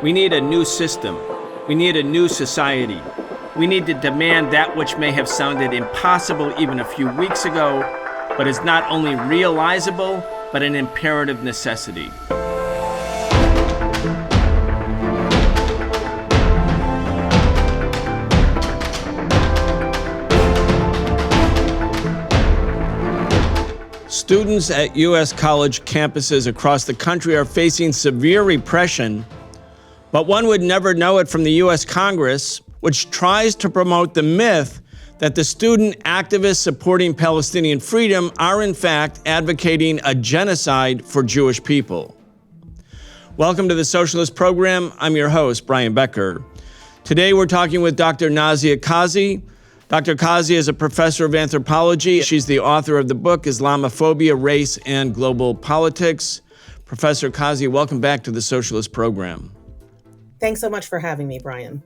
We need a new system. We need a new society. We need to demand that which may have sounded impossible even a few weeks ago, but is not only realizable, but an imperative necessity. Students at U.S. college campuses across the country are facing severe repression, but one would never know it from the U.S. Congress, which tries to promote the myth that the student activists supporting Palestinian freedom are in fact advocating a genocide for Jewish people. Welcome to the Socialist Program. I'm your host, Brian Becker. Today we're talking with Dr. Nazia Kazi. Dr. Kazi is a professor of anthropology. She's the author of the book, Islamophobia, Race, and Global Politics. Professor Kazi, welcome back to the Socialist Program. Thanks so much for having me, Brian.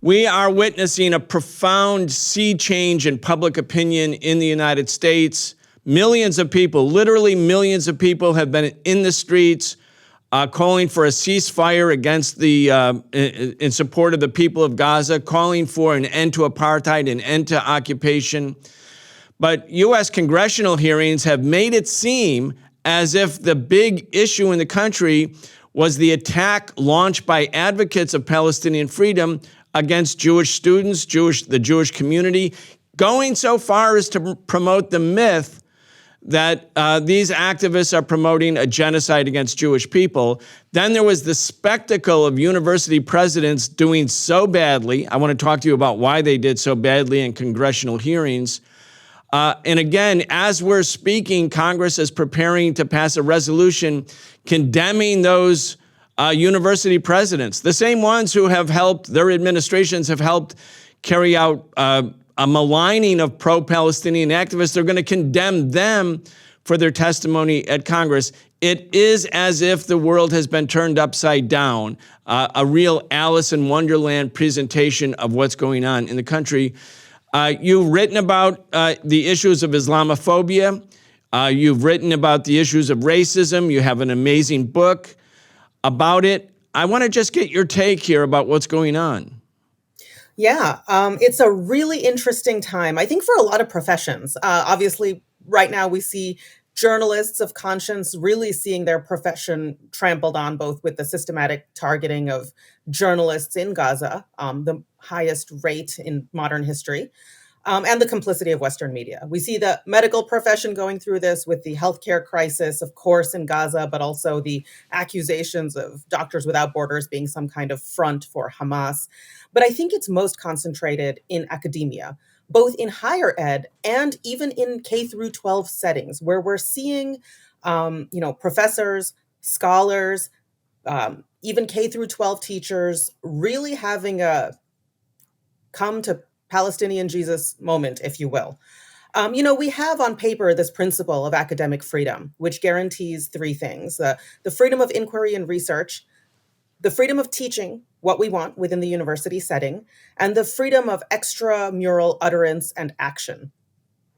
We are witnessing a profound sea change in public opinion in the United States. Millions of people, literally millions of people, have been in the streets calling for a ceasefire against in support of the people of Gaza, calling for an end to apartheid, an end to occupation. But U.S. congressional hearings have made it seem as if the big issue in the country was the attack launched by advocates of Palestinian freedom against Jewish students, the Jewish community, going so far as to promote the myth that these activists are promoting a genocide against Jewish people. Then there was the spectacle of university presidents doing so badly. I want to talk to you about why they did so badly in congressional hearings. And again, as we're speaking, Congress is preparing to pass a resolution condemning those university presidents, the same ones who have helped, their administrations have helped carry out a maligning of pro-Palestinian activists. They're going to condemn them for their testimony at Congress. It is as if the world has been turned upside down, a real Alice in Wonderland presentation of what's going on in the country. You've written about the issues of Islamophobia. You've written about the issues of racism. You have an amazing book about it. I want to just get your take here about what's going on. Yeah, it's a really interesting time, I think, for a lot of professions. Obviously, right now we see journalists of conscience really seeing their profession trampled on, both with the systematic targeting of journalists in Gaza, the highest rate in modern history, and the complicity of Western media. We see the medical profession going through this with the healthcare crisis, of course, in Gaza, but also the accusations of Doctors Without Borders being some kind of front for Hamas. But I think it's most concentrated in academia, both in higher ed and even in K through 12 settings, where we're seeing, professors, scholars, even K through 12 teachers really having a come to Palestinian Jesus moment, if you will. We have on paper this principle of academic freedom, which guarantees three things: the freedom of inquiry and research, the freedom of teaching what we want within the university setting, and the freedom of extramural utterance and action.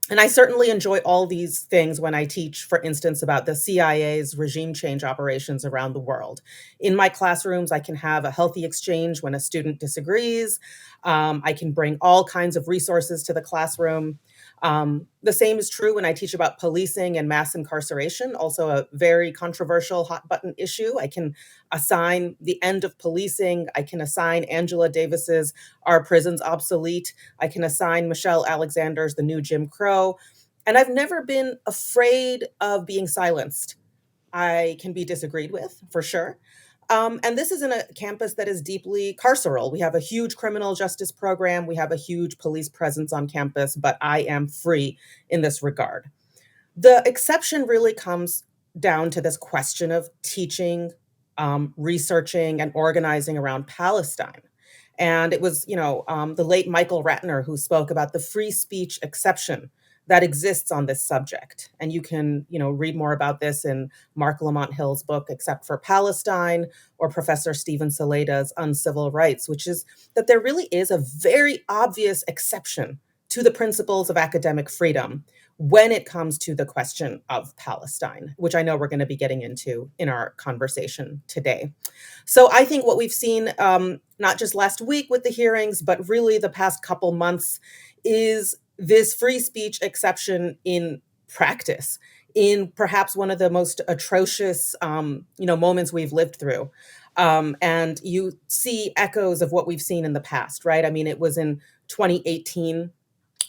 And I certainly enjoy all these things when I teach, for instance, about the CIA's regime change operations around the world. In my classrooms, I can have a healthy exchange when a student disagrees. I can bring all kinds of resources to the classroom. The same is true when I teach about policing and mass incarceration, also a very controversial hot button issue. I can assign the end of policing. I can assign Angela Davis's Are Prisons Obsolete? I can assign Michelle Alexander's The New Jim Crow. And I've never been afraid of being silenced. I can be disagreed with, for sure. And this is in a campus that is deeply carceral. We have a huge criminal justice program. We have a huge police presence on campus, but I am free in this regard. The exception really comes down to this question of teaching, researching, and organizing around Palestine. And it was, the late Michael Ratner who spoke about the free speech exception that exists on this subject. And you can, read more about this in Mark Lamont Hill's book, Except for Palestine, or Professor Stephen Saleda's Uncivil Rights, which is that there really is a very obvious exception to the principles of academic freedom when it comes to the question of Palestine, which I know we're going to be getting into in our conversation today. So I think what we've seen, not just last week with the hearings, but really the past couple months, is this free speech exception in practice, in perhaps one of the most atrocious, moments we've lived through. And you see echoes of what we've seen in the past, right? I mean, it was in 2018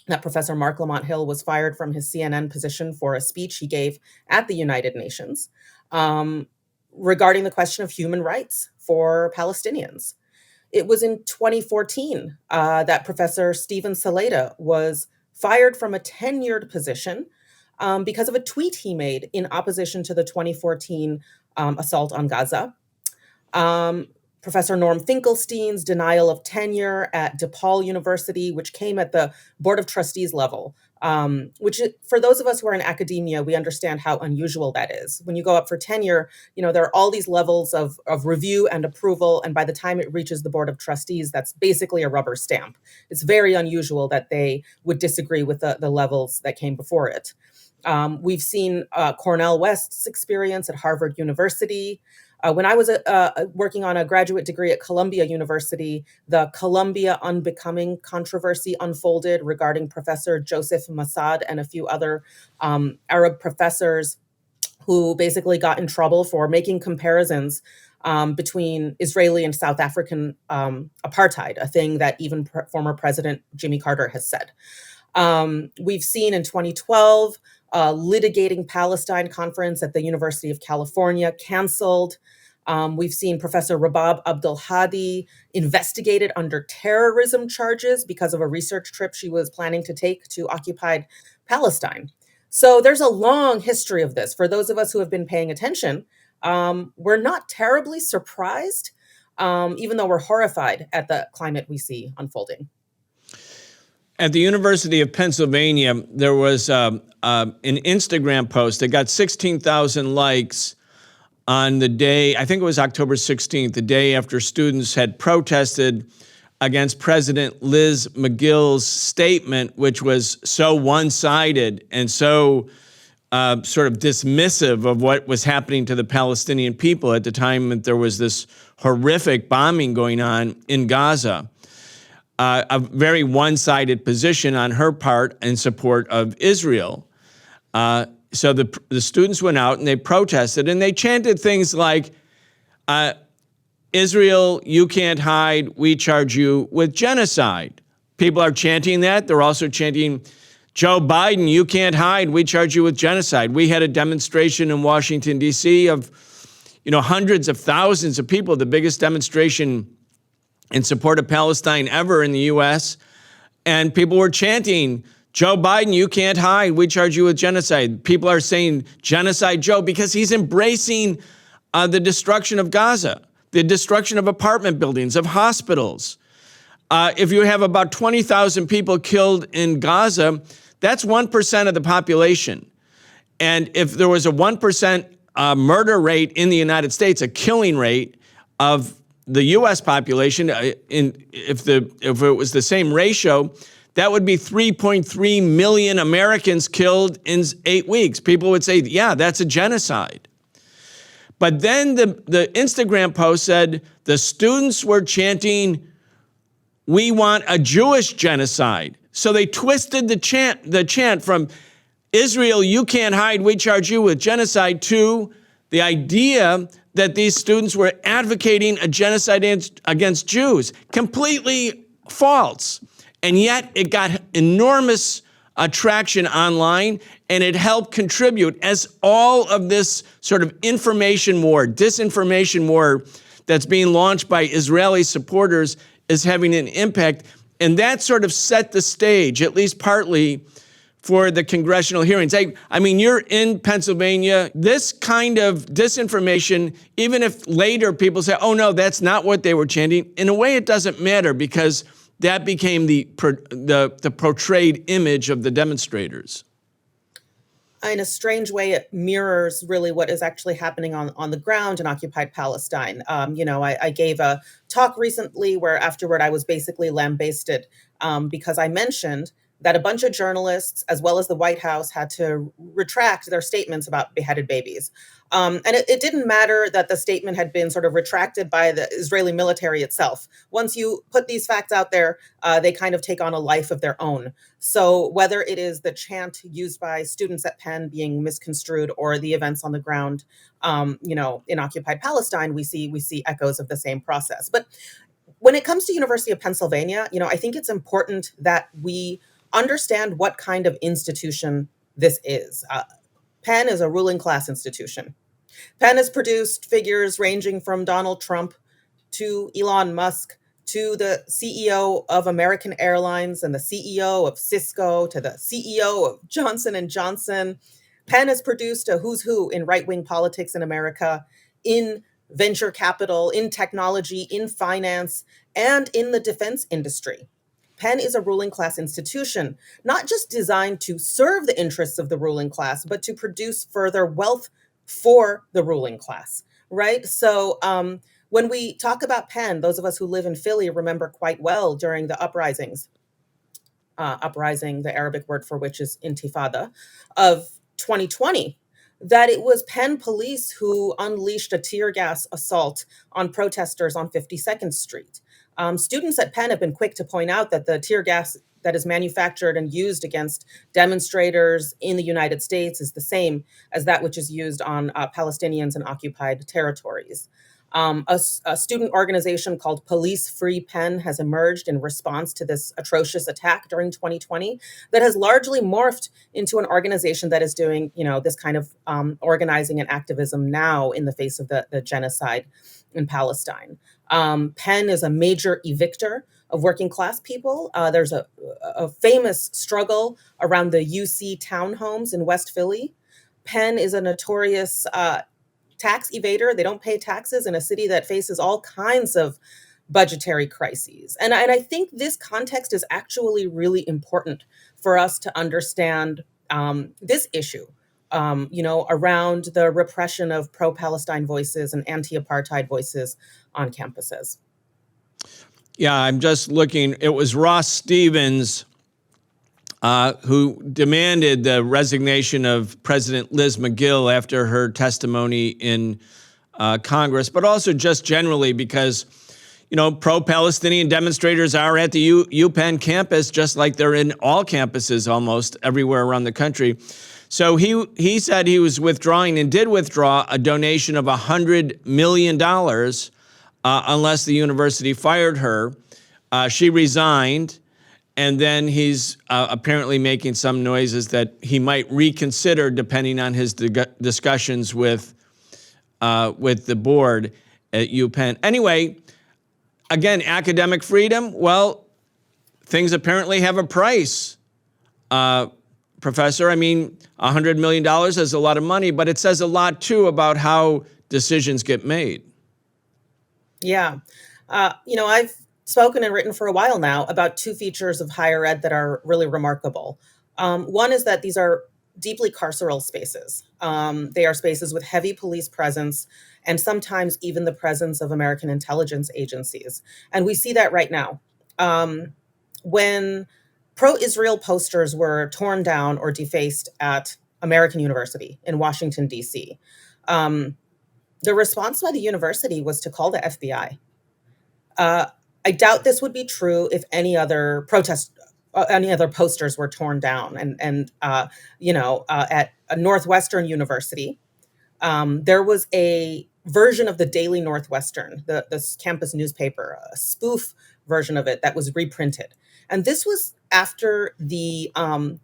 that Professor Mark Lamont Hill was fired from his CNN position for a speech he gave at the United Nations um, regarding the question of human rights for Palestinians. It was in 2014 that Professor Stephen Saleta was fired from a tenured position because of a tweet he made in opposition to the 2014 assault on Gaza. Um, Professor Norm Finkelstein's denial of tenure at DePaul University, which came at the Board of Trustees level, for those of us who are in academia, we understand how unusual that is. When you go up for tenure, there are all these levels of review and approval, and by the time it reaches the Board of Trustees, that's basically a rubber stamp. It's very unusual that they would disagree with the levels that came before it. We've seen Cornel West's experience at Harvard University. When I was working on a graduate degree at Columbia University, the Columbia Unbecoming controversy unfolded regarding Professor Joseph Massad and a few other Arab professors who basically got in trouble for making comparisons between Israeli and South African apartheid, a thing that even former President Jimmy Carter has said. We've seen in 2012, litigating Palestine conference at the University of California canceled. We've seen Professor Rabab Abdul Hadi investigated under terrorism charges because of a research trip she was planning to take to occupied Palestine. So there's a long history of this. For those of us who have been paying attention, we're not terribly surprised, even though we're horrified at the climate we see unfolding. At the University of Pennsylvania, there was an Instagram post that got 16,000 likes on the day, I think it was October 16th, the day after students had protested against President Liz McGill's statement, which was so one-sided and so sort of dismissive of what was happening to the Palestinian people at the time that there was this horrific bombing going on in Gaza. A very one-sided position on her part in support of Israel. So the students went out and they protested and they chanted things like, Israel, you can't hide, we charge you with genocide. People are chanting that. They're also chanting, Joe Biden, you can't hide, we charge you with genocide. We had a demonstration in Washington, D.C. of hundreds of thousands of people, the biggest demonstration in support of Palestine ever in the U.S., and people were chanting, Joe Biden, you can't hide, we charge you with genocide. People are saying genocide Joe because he's embracing the destruction of Gaza, the destruction of apartment buildings, of hospitals. If you have about 20,000 people killed in Gaza, that's 1% of the population. And if there was a 1% murder rate in the United States, a killing rate of the U.S. population, if it was the same ratio, that would be 3.3 million Americans killed in 8 weeks. People would say, yeah, that's a genocide. But then the Instagram post said the students were chanting, we want a Jewish genocide. So they twisted the chant from Israel, you can't hide, we charge you with genocide, to the idea that these students were advocating a genocide against Jews. Completely false. And yet it got enormous traction online, and it helped contribute as all of this sort of information war, disinformation war that's being launched by Israeli supporters is having an impact. And that sort of set the stage, at least partly, for the congressional hearings. I mean, you're in Pennsylvania. This kind of disinformation, even if later people say, oh, no, that's not what they were chanting, in a way it doesn't matter because that became the portrayed image of the demonstrators. In a strange way, it mirrors really what is actually happening on the ground in occupied Palestine. I gave a talk recently where afterward I was basically lambasted because I mentioned that a bunch of journalists, as well as the White House, had to retract their statements about beheaded babies. And it didn't matter that the statement had been sort of retracted by the Israeli military itself. Once you put these facts out there, they kind of take on a life of their own. So whether it is the chant used by students at Penn being misconstrued or the events on the ground, in occupied Palestine, we see echoes of the same process. But when it comes to University of Pennsylvania, I think it's important that we understand what kind of institution this is. Penn is a ruling class institution. Penn has produced figures ranging from Donald Trump to Elon Musk to the CEO of American Airlines and the CEO of Cisco to the CEO of Johnson and Johnson. Penn has produced a who's who in right-wing politics in America, in venture capital, in technology, in finance, and in the defense industry. Penn is a ruling class institution, not just designed to serve the interests of the ruling class, but to produce further wealth for the ruling class, right? So when we talk about Penn, those of us who live in Philly remember quite well during the uprisings, uprising, the Arabic word for which is intifada, of 2020, that it was Penn police who unleashed a tear gas assault on protesters on 52nd Street. Students at Penn have been quick to point out that the tear gas that is manufactured and used against demonstrators in the United States is the same as that which is used on Palestinians in occupied territories. A student organization called Police Free Penn has emerged in response to this atrocious attack during 2020 that has largely morphed into an organization that is doing, this kind of organizing and activism now in the face of the genocide in Palestine. Penn is a major evictor of working class people. There's a famous struggle around the UC townhomes in West Philly. Penn is a notorious tax evader. They don't pay taxes in a city that faces all kinds of budgetary crises. And I think this context is actually really important for us to understand this issue, around the repression of pro-Palestine voices and anti-apartheid voices on campuses. Yeah, I'm just looking. It was Ross Stevens who demanded the resignation of President Liz McGill after her testimony in Congress, but also just generally because, pro-Palestinian demonstrators are at the UPenn campus, just like they're in all campuses almost everywhere around the country. So he said he was withdrawing and did withdraw a donation of $100 million unless the university fired her. She resigned. And then he's apparently making some noises that he might reconsider depending on his discussions with the board at UPenn. Anyway, again, academic freedom, well, things apparently have a price, Professor. I mean, $100 million is a lot of money, but it says a lot, too, about how decisions get made. Yeah. I've spoken and written for a while now about two features of higher ed that are really remarkable. One is that these are deeply carceral spaces. They are spaces with heavy police presence and sometimes even the presence of American intelligence agencies. And we see that right now. When pro-Israel posters were torn down or defaced at American University in Washington, D.C., the response by the university was to call the FBI. I doubt this would be true if any other posters were torn down. And at a Northwestern University, there was a version of the Daily Northwestern, the campus newspaper, a spoof version of it that was reprinted. And this was after the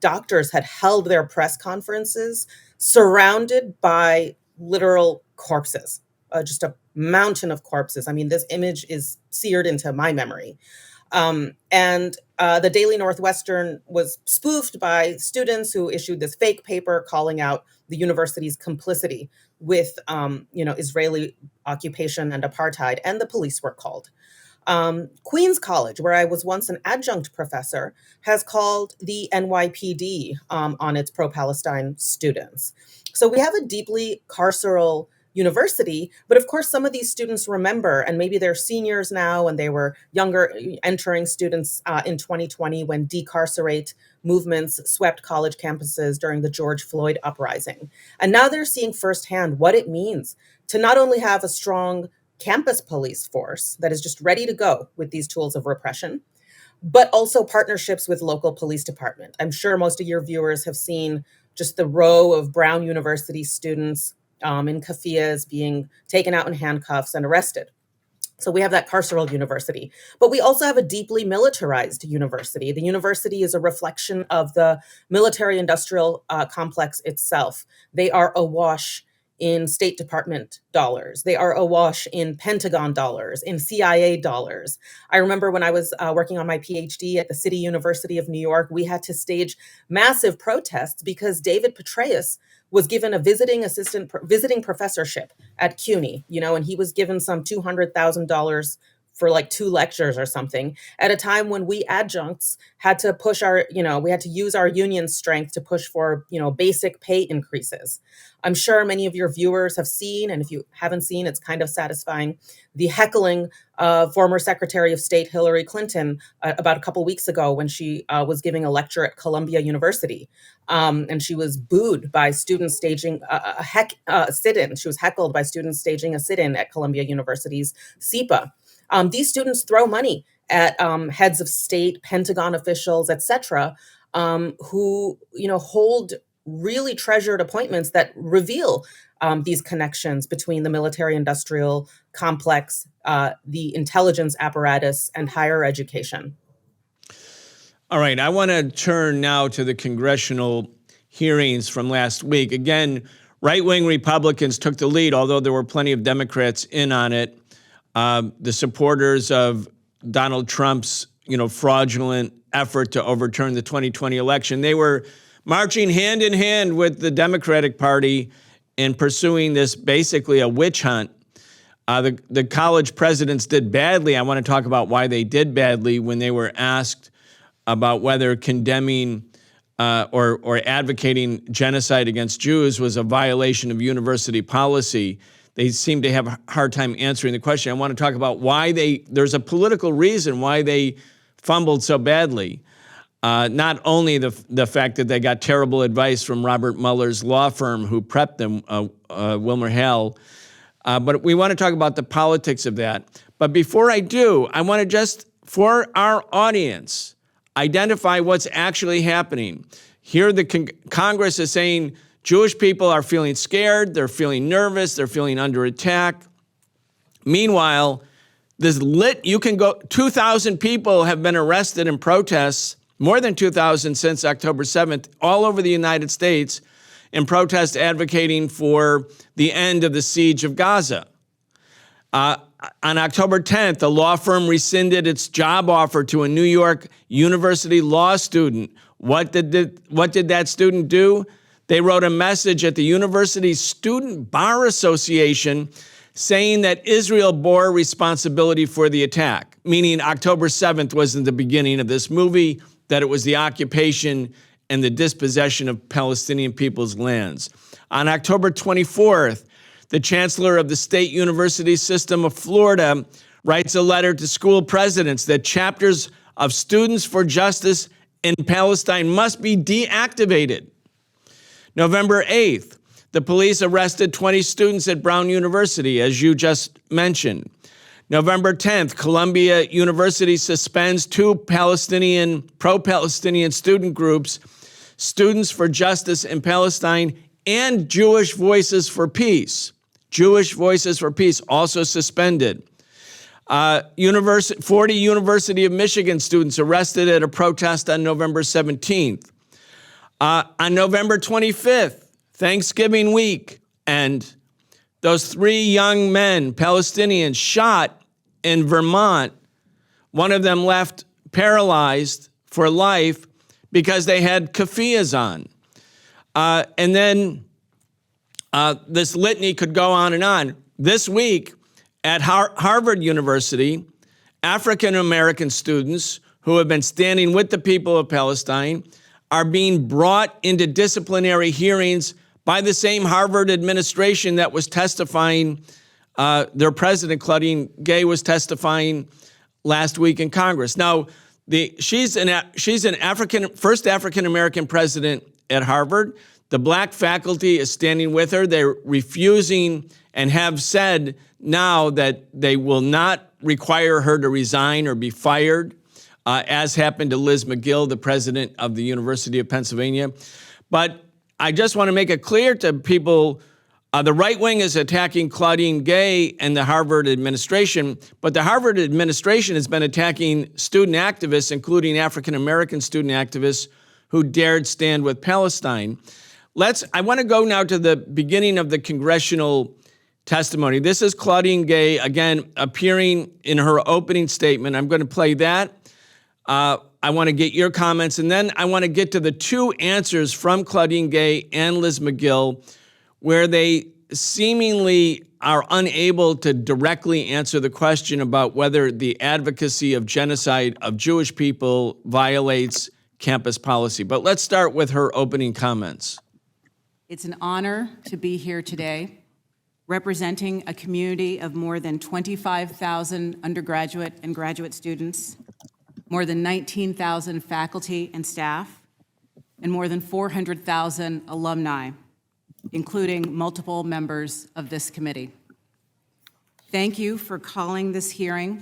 doctors had held their press conferences surrounded by literal corpses, just a mountain of corpses. I mean, this image is seared into my memory. And the Daily Northwestern was spoofed by students who issued this fake paper calling out the university's complicity with, Israeli occupation and apartheid, and the police were called. Queens College, where I was once an adjunct professor, has called the NYPD on its pro-Palestine students. So we have a deeply carceral university. But of course, some of these students remember, and maybe they're seniors now, and they were younger entering students in 2020 when decarcerate movements swept college campuses during the George Floyd uprising. And now they're seeing firsthand what it means to not only have a strong campus police force that is just ready to go with these tools of repression, but also partnerships with local police department. I'm sure most of your viewers have seen just the row of Brown University students in keffiyehs being taken out in handcuffs and arrested. So we have that carceral university, but we also have a deeply militarized university. The university is a reflection of the military industrial complex itself. They are awash in State Department dollars. They are awash in Pentagon dollars, in CIA dollars. I remember when I was working on my PhD at the City University of New York, we had to stage massive protests because David Petraeus was given a visiting professorship at CUNY, and he was given some $200,000 for like 2 lectures or something at a time when we adjuncts had to push we had to use our union strength to push for, basic pay increases. I'm sure many of your viewers have seen, and if you haven't seen, it's kind of satisfying, the heckling of former Secretary of State Hillary Clinton about a couple weeks ago when she was giving a lecture at Columbia University. And she was booed by students staging a sit-in. She was heckled by students staging a sit-in at Columbia University's SEPA. These students throw money at heads of state, Pentagon officials, etc., who hold really treasured appointments that reveal these connections between the military-industrial complex, the intelligence apparatus, and higher education. All right, I want to turn now to the congressional hearings from last week. Again, right-wing Republicans took the lead, although there were plenty of Democrats in on it. The supporters of Donald Trump's, fraudulent effort to overturn the 2020 election, they were marching hand in hand with the Democratic Party in pursuing this basically a witch hunt. The college presidents did badly. I want to talk about why they did badly when they were asked about whether condemning or advocating genocide against Jews was a violation of university policy. They seem to have a hard time answering the question. I want to talk about why there's a political reason why they fumbled so badly. Not only the fact that they got terrible advice from Robert Mueller's law firm who prepped them, WilmerHale, but we want to talk about the politics of that. But before I do, I want to just, for our audience, identify what's actually happening. Here the Congress is saying Jewish people are feeling scared, they're feeling nervous, they're feeling under attack. Meanwhile, 2,000 people have been arrested in protests, more than 2,000 since October 7th, all over the United States, in protest advocating for the end of the siege of Gaza. On October 10th, a law firm rescinded its job offer to a New York University law student. What did that student do? They wrote a message at the university's Student Bar Association saying that Israel bore responsibility for the attack, meaning October 7th wasn't the beginning of this movie, that it was the occupation and the dispossession of Palestinian people's lands. On October 24th, the chancellor of the State University System of Florida writes a letter to school presidents that chapters of Students for Justice in Palestine must be deactivated. November 8th, the police arrested 20 students at Brown University, as you just mentioned. November 10th, Columbia University suspends 2 pro-Palestinian student groups, Students for Justice in Palestine and Jewish Voices for Peace. Jewish Voices for Peace also suspended. 40 University of Michigan students arrested at a protest on November 17th. On November 25th, Thanksgiving week, and those 3 young men, Palestinians, shot in Vermont. One of them left paralyzed for life because they had keffiyehs on. And then this litany could go on and on. This week at Harvard University, African-American students who have been standing with the people of Palestine are being brought into disciplinary hearings by the same Harvard administration that was testifying. Their president, Claudine Gay, was testifying last week in Congress. Now, she's an first African American president at Harvard. The black faculty is standing with her. They're refusing and have said now that they will not require her to resign or be fired, as happened to Liz McGill, the president of the University of Pennsylvania. But I just want to make it clear to people, the right wing is attacking Claudine Gay and the Harvard administration, but the Harvard administration has been attacking student activists, including African-American student activists who dared stand with Palestine. I want to go now to the beginning of the congressional testimony. This is Claudine Gay, again, appearing in her opening statement. I'm going to play that. I want to get your comments, and then I want to get to the two answers from Claudine Gay and Liz McGill, where they seemingly are unable to directly answer the question about whether the advocacy of genocide of Jewish people violates campus policy. But let's start with her opening comments. It's an honor to be here today, representing a community of more than 25,000 undergraduate and graduate students, more than 19,000 faculty and staff, and more than 400,000 alumni, including multiple members of this committee. Thank you for calling this hearing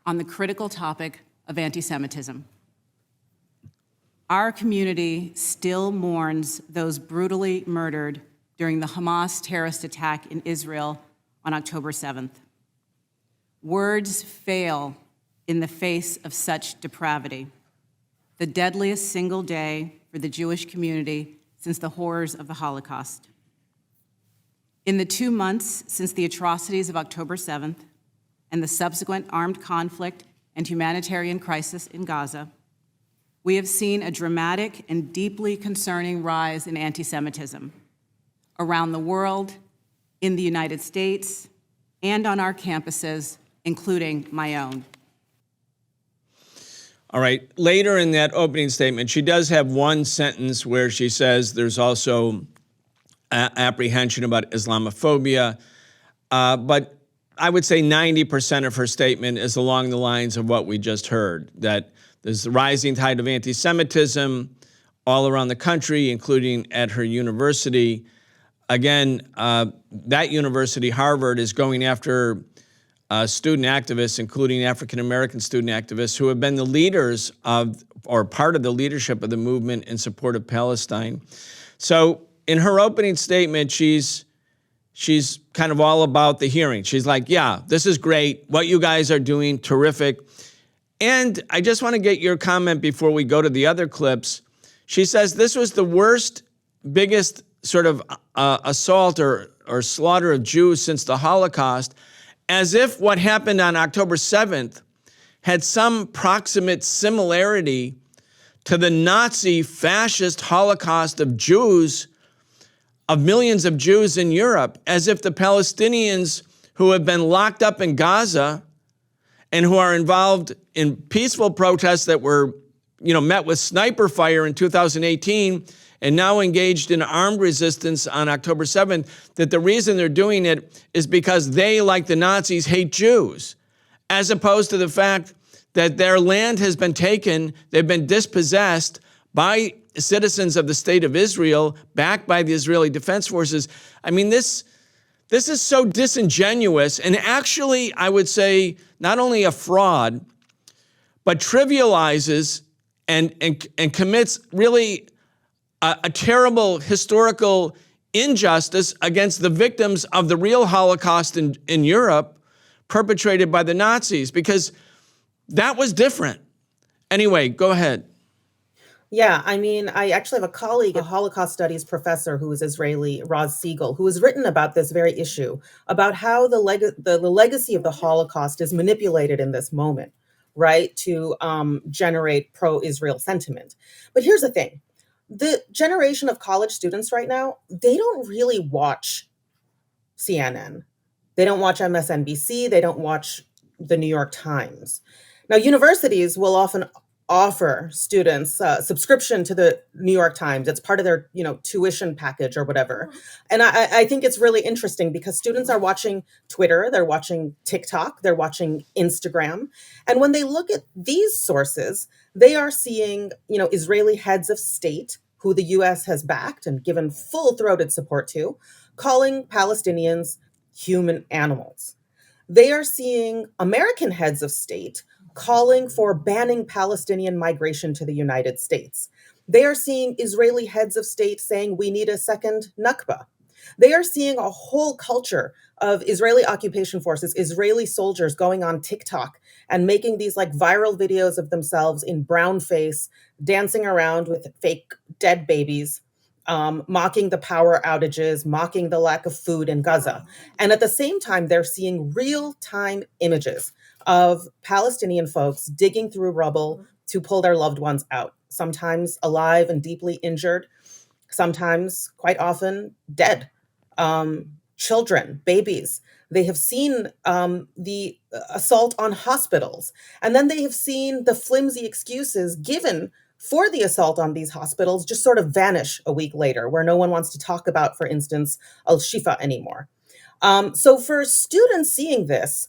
on the critical topic of anti-Semitism. Our community still mourns those brutally murdered during the Hamas terrorist attack in Israel on October 7th. Words fail in the face of such depravity, the deadliest single day for the Jewish community since the horrors of the Holocaust. In the 2 months since the atrocities of October 7th and the subsequent armed conflict and humanitarian crisis in Gaza, we have seen a dramatic and deeply concerning rise in anti-Semitism around the world, in the United States, and on our campuses, including my own. All right, later in that opening statement, she does have one sentence where she says there's also apprehension about Islamophobia, but I would say 90% of her statement is along the lines of what we just heard, that there's a rising tide of anti-Semitism all around the country, including at her university. Again, that university, Harvard, is going after student activists, including African-American student activists, who have been the leaders of, or part of the leadership of the movement in support of Palestine. So in her opening statement, she's kind of all about the hearing. She's like, yeah, this is great. What you guys are doing, terrific. And I just want to get your comment before we go to the other clips. She says this was the worst, biggest sort of assault or slaughter of Jews since the Holocaust, as if what happened on October 7th had some proximate similarity to the Nazi fascist Holocaust of Jews, of millions of Jews in Europe, as if the Palestinians who have been locked up in Gaza and who are involved in peaceful protests that were, met with sniper fire in 2018 and now engaged in armed resistance on October 7th, that the reason they're doing it is because they, like the Nazis, hate Jews, as opposed to the fact that their land has been taken, they've been dispossessed by citizens of the state of Israel, backed by the Israeli Defense Forces. I mean, this is so disingenuous, and actually, I would say, not only a fraud, but trivializes and commits really a terrible historical injustice against the victims of the real Holocaust in Europe perpetrated by the Nazis, because that was different. Anyway, go ahead. Yeah, I mean, I actually have a colleague, a Holocaust studies professor who is Israeli, Roz Siegel, who has written about this very issue, about how the legacy of the Holocaust is manipulated in this moment, right, to generate pro-Israel sentiment. But here's the thing. The generation of college students right now, they don't really watch CNN. They don't watch MSNBC. They don't watch the New York Times. Now, universities will often offer students subscription to the New York Times. It's part of their, tuition package or whatever. And I think it's really interesting because students are watching Twitter, they're watching TikTok, they're watching Instagram. And when they look at these sources, they are seeing, Israeli heads of state who the US has backed and given full-throated support to, calling Palestinians human animals. They are seeing American heads of state calling for banning Palestinian migration to the United States. They are seeing Israeli heads of state saying we need a second Nakba. They are seeing a whole culture of Israeli occupation forces, Israeli soldiers going on TikTok and making these like viral videos of themselves in brown face, dancing around with fake dead babies, mocking the power outages, mocking the lack of food in Gaza. And at the same time, they're seeing real-time images of Palestinian folks digging through rubble to pull their loved ones out, sometimes alive and deeply injured, sometimes, quite often, dead. Children, babies. They have seen the assault on hospitals, and then they have seen the flimsy excuses given for the assault on these hospitals just sort of vanish a week later, where no one wants to talk about, for instance, Al-Shifa anymore. So for students seeing this,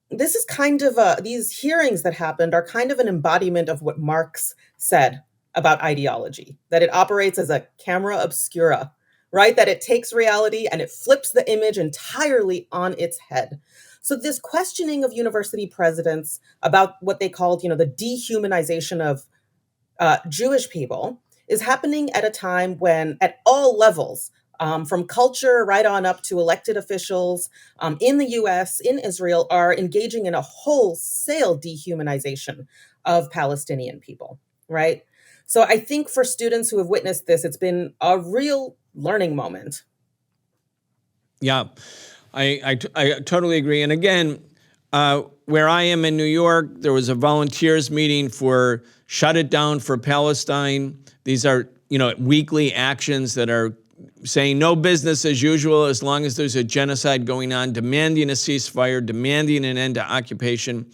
this is kind of these hearings that happened are kind of an embodiment of what Marx said about ideology, that it operates as a camera obscura, right? That it takes reality and it flips the image entirely on its head. So this questioning of university presidents about what they called, the dehumanization of Jewish people is happening at a time when, at all levels, from culture right on up to elected officials in the US, in Israel, are engaging in a wholesale dehumanization of Palestinian people, right? So I think for students who have witnessed this, it's been a real learning moment. Yeah, I totally agree. And again, where I am in New York, there was a volunteers meeting for Shut It Down for Palestine. These are, weekly actions that are saying no business as usual as long as there's a genocide going on, demanding a ceasefire, demanding an end to occupation.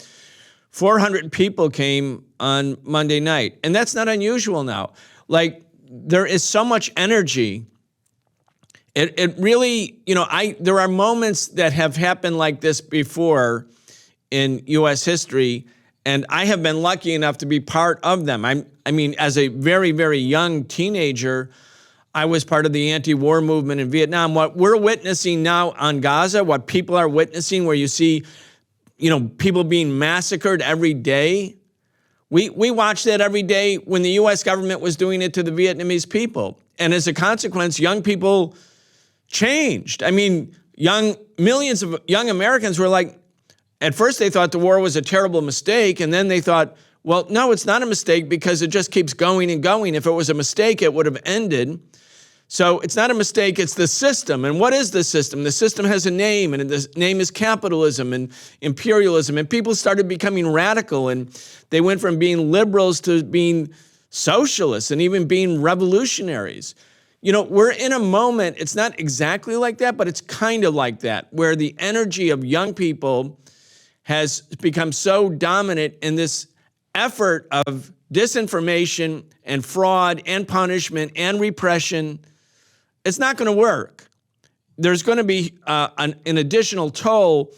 400 people came on Monday night, and that's not unusual now. Like, there is so much energy. It really, there are moments that have happened like this before in U.S. history, and I have been lucky enough to be part of them. I mean, as a very, very young teenager, I was part of the anti-war movement in Vietnam. What we're witnessing now on Gaza, what people are witnessing, where you see, people being massacred every day. We watched that every day when the U.S. government was doing it to the Vietnamese people. And as a consequence, young people changed. I mean, millions of young Americans were like, at first they thought the war was a terrible mistake, and then they thought, well, no, it's not a mistake because it just keeps going and going. If it was a mistake, it would have ended. So it's not a mistake, it's the system. And what is the system? The system has a name, and the name is capitalism and imperialism. And people started becoming radical, and they went from being liberals to being socialists and even being revolutionaries. We're in a moment, it's not exactly like that, but it's kind of like that, where the energy of young people has become so dominant in this effort of disinformation and fraud and punishment and repression. It's not going to work. There's going to be an additional toll.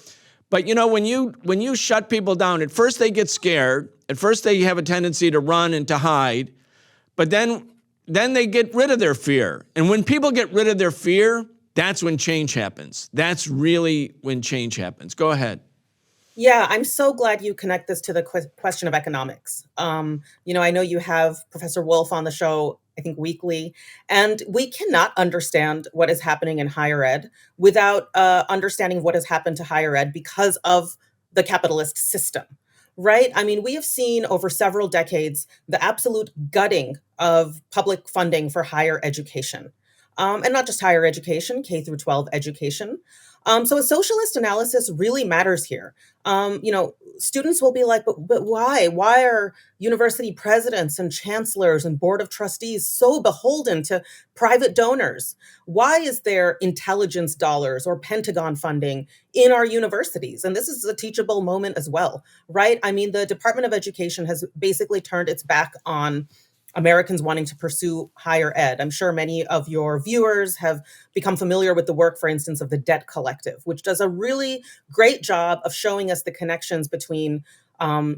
But when you shut people down, at first they get scared. At first they have a tendency to run and to hide. But then they get rid of their fear. And when people get rid of their fear, that's when change happens. That's really when change happens. Go ahead. Yeah, I'm so glad you connect this to the question of economics. I know you have Professor Wolf on the show, I think weekly, and we cannot understand what is happening in higher ed without understanding what has happened to higher ed because of the capitalist system, right? I mean, we have seen over several decades the absolute gutting of public funding for higher education. And not just higher education, K through 12 education. So a socialist analysis really matters here. Students will be like, but why? Why are university presidents and chancellors and board of trustees so beholden to private donors? Why is there intelligence dollars or Pentagon funding in our universities? And this is a teachable moment as well, right? I mean, the Department of Education has basically turned its back on Americans wanting to pursue higher ed. I'm sure many of your viewers have become familiar with the work, for instance, of the Debt Collective, which does a really great job of showing us the connections between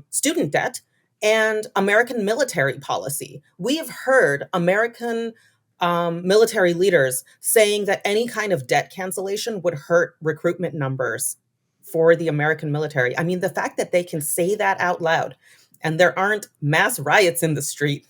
student debt and American military policy. We have heard American military leaders saying that any kind of debt cancellation would hurt recruitment numbers for the American military. I mean, the fact that they can say that out loud and there aren't mass riots in the street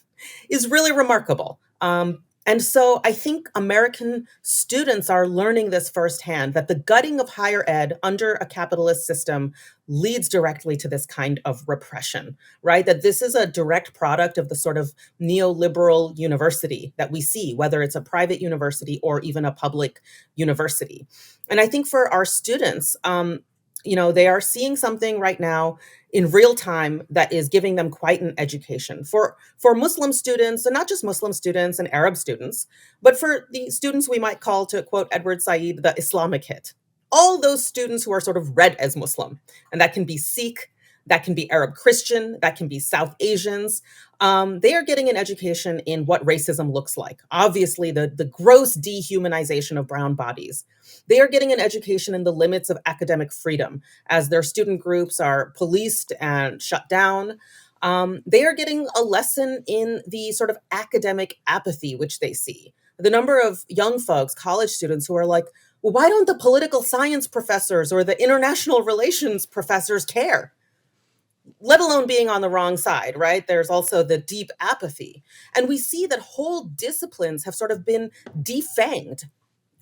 is really remarkable. And so I think American students are learning this firsthand, that the gutting of higher ed under a capitalist system leads directly to this kind of repression, right? That this is a direct product of the sort of neoliberal university that we see, whether it's a private university or even a public university. And I think for our students, they are seeing something right now in real time that is giving them quite an education for Muslim students, and not just Muslim students and Arab students, but for the students we might call, to quote Edward Said, the Islamic hit. All those students who are sort of read as Muslim, and that can be Sikh, that can be Arab Christian, that can be South Asians. They are getting an education in what racism looks like. Obviously, the gross dehumanization of brown bodies. They are getting an education in the limits of academic freedom as their student groups are policed and shut down. They are getting a lesson in the sort of academic apathy which they see. The number of young folks, college students, who are like, well, why don't the political science professors or the international relations professors care? Let alone being on the wrong side, right? There's also the deep apathy. And we see that whole disciplines have sort of been defanged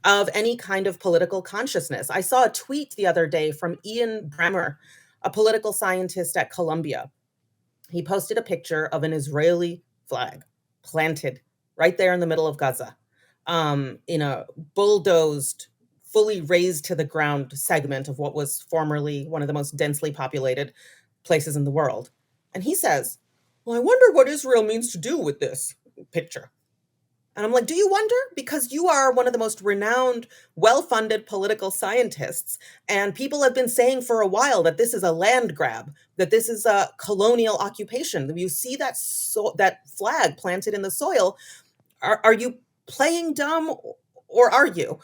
of any kind of political consciousness. I saw a tweet the other day from Ian Bremmer, a political scientist at Columbia. He posted a picture of an Israeli flag planted right there in the middle of Gaza, in a bulldozed, fully razed to the ground segment of what was formerly one of the most densely populated places in the world. And he says, well, I wonder what Israel means to do with this picture. And I'm like, do you wonder? Because you are one of the most renowned, well-funded political scientists. And people have been saying for a while that this is a land grab, that this is a colonial occupation. You see that that flag planted in the soil. Are you playing dumb, or are you?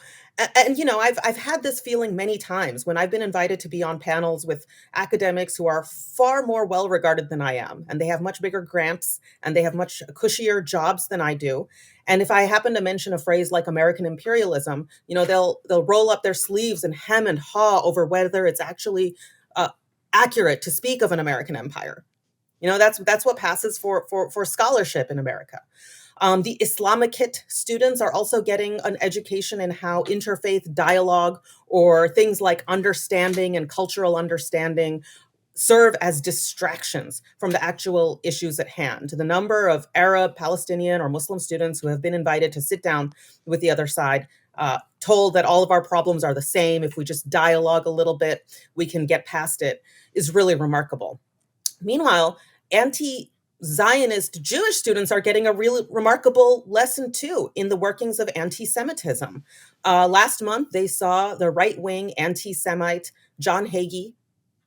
And I've had this feeling many times when I've been invited to be on panels with academics who are far more well regarded than I am, and they have much bigger grants and they have much cushier jobs than I do. And if I happen to mention a phrase like American imperialism, they'll roll up their sleeves and hem and haw over whether it's actually accurate to speak of an American empire. That's what passes for scholarship in America. The Islamicate students are also getting an education in how interfaith dialogue, or things like understanding and cultural understanding, serve as distractions from the actual issues at hand. The number of Arab, Palestinian, or Muslim students who have been invited to sit down with the other side, told that all of our problems are the same. If we just dialogue a little bit, we can get past it, is really remarkable. Meanwhile, anti-Zionist Jewish students are getting a really remarkable lesson too in the workings of anti-Semitism. Last month, they saw the right-wing anti-Semite John Hagee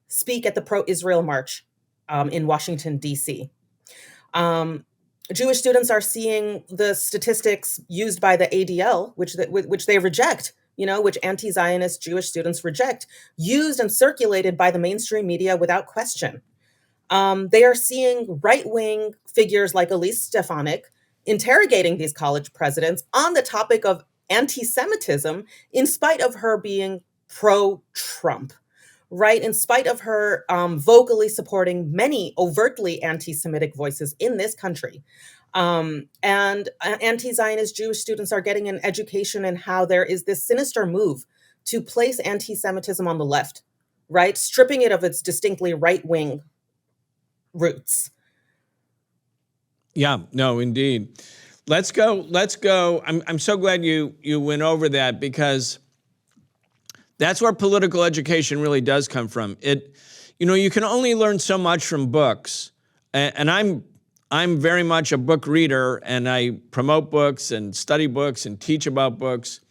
speak at the pro-Israel march in Washington, D.C. Jewish students are seeing the statistics used by the ADL, which they reject, which anti-Zionist Jewish students reject, used and circulated by the mainstream media without question. They are seeing right-wing figures like Elise Stefanik interrogating these college presidents on the topic of anti-Semitism, in spite of her being pro-Trump, right? In spite of her vocally supporting many overtly anti-Semitic voices in this country. And anti-Zionist Jewish students are getting an education in how there is this sinister move to place anti-Semitism on the left, right? Stripping it of its distinctly right-wing roots. Yeah, no, indeed. Let's go. I'm so glad you went over that, because That's where political education really does come from. You can only learn so much from books. And I'm very much a book reader, and I promote books and study books and teach about books.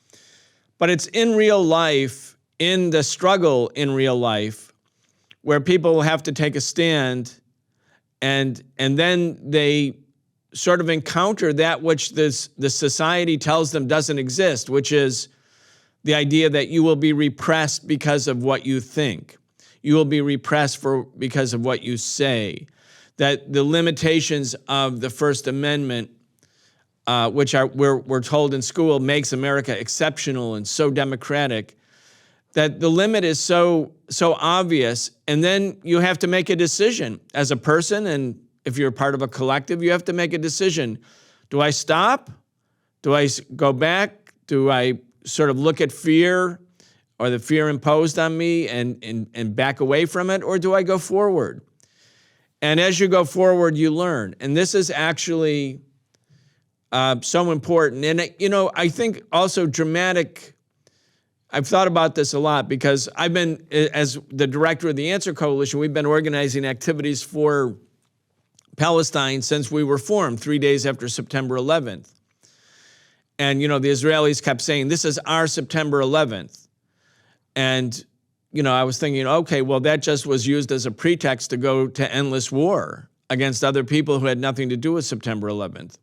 But it's in real life, in the struggle in real life, where people have to take a stand, and then they sort of encounter that which the society tells them doesn't exist, which is the idea that you will be repressed because of what you think. You will be repressed because of what you say. That the limitations of the First Amendment, which we're told in school makes America exceptional and so democratic, that the limit is so obvious, and then you have to make a decision as a person, and if you're part of a collective, you have to make a decision. Do I stop? Do I go back? Do I sort of look at fear or the fear imposed on me and back away from it, or do I go forward? And as you go forward, you learn. And this is actually so important. And, I think also dramatic, I've thought about this a lot because I've been, as the director of the Answer Coalition, we've been organizing activities for Palestine since we were formed 3 days after September 11th. And, the Israelis kept saying, this is our September 11th. And, I was thinking, okay, well, that just was used as a pretext to go to endless war against other people who had nothing to do with September 11th.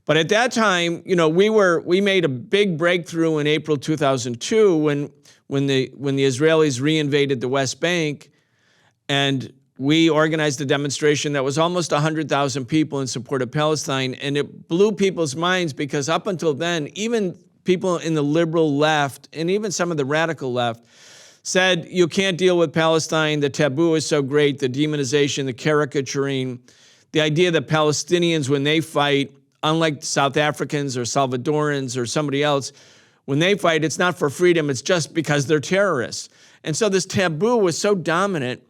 But at that time, we made a big breakthrough in April 2002 when the Israelis reinvaded the West Bank, and we organized a demonstration that was almost 100,000 people in support of Palestine, and it blew people's minds because up until then, even people in the liberal left and even some of the radical left said, you can't deal with Palestine, the taboo is so great, the demonization, the caricaturing, the idea that Palestinians, when they fight, unlike South Africans or Salvadorans or somebody else, when they fight, it's not for freedom, it's just because they're terrorists. And so this taboo was so dominant.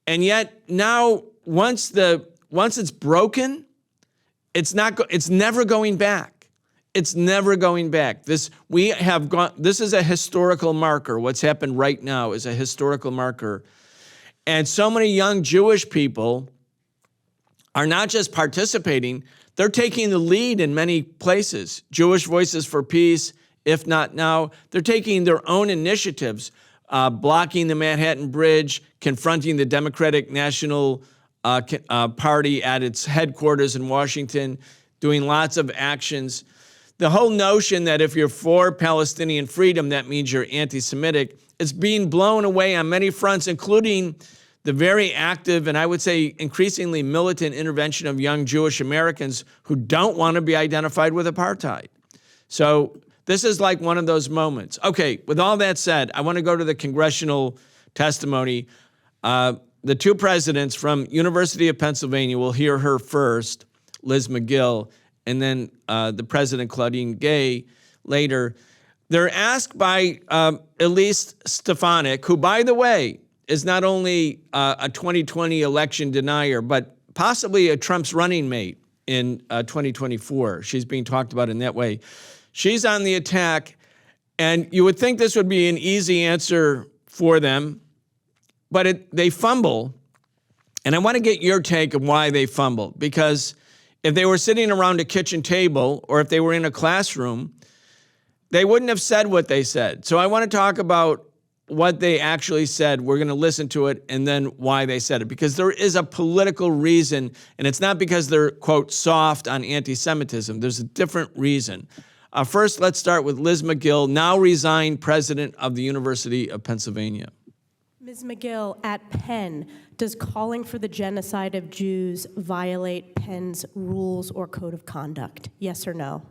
And yet now, once it's broken, it's never going back. It's never going back. This is a historical marker. What's happened right now is a historical marker. And so many young Jewish people are not just participating, they're taking the lead in many places. Jewish Voices for Peace, If Not Now, they're taking their own initiatives, blocking the Manhattan Bridge, confronting the Democratic National Party at its headquarters in Washington, doing lots of actions. The whole notion that if you're for Palestinian freedom, that means you're anti-Semitic, is being blown away on many fronts, including the very active and I would say increasingly militant intervention of young Jewish Americans who don't want to be identified with apartheid. So this is like one of those moments. Okay, with all that said, I want to go to the congressional testimony. The two presidents from University of Pennsylvania, we'll hear her first, Liz McGill, and then the President Claudine Gay later. They're asked by Elise Stefanik, who, by the way, is not only a 2020 election denier, but possibly a Trump's running mate in 2024. She's being talked about in that way. She's on the attack, and you would think this would be an easy answer for them, but they fumble. And I want to get your take of why they fumbled, because if they were sitting around a kitchen table or if they were in a classroom, they wouldn't have said what they said. So I want to talk about what they actually said. We're going to listen to it and then why they said it, because there is a political reason, and it's not because they're, quote, soft on anti-Semitism. There's a different reason. First, let's start with Liz McGill, now resigned president of the University of Pennsylvania. Ms. McGill, at Penn, does calling for the genocide of Jews violate Penn's rules or code of conduct? Yes or no?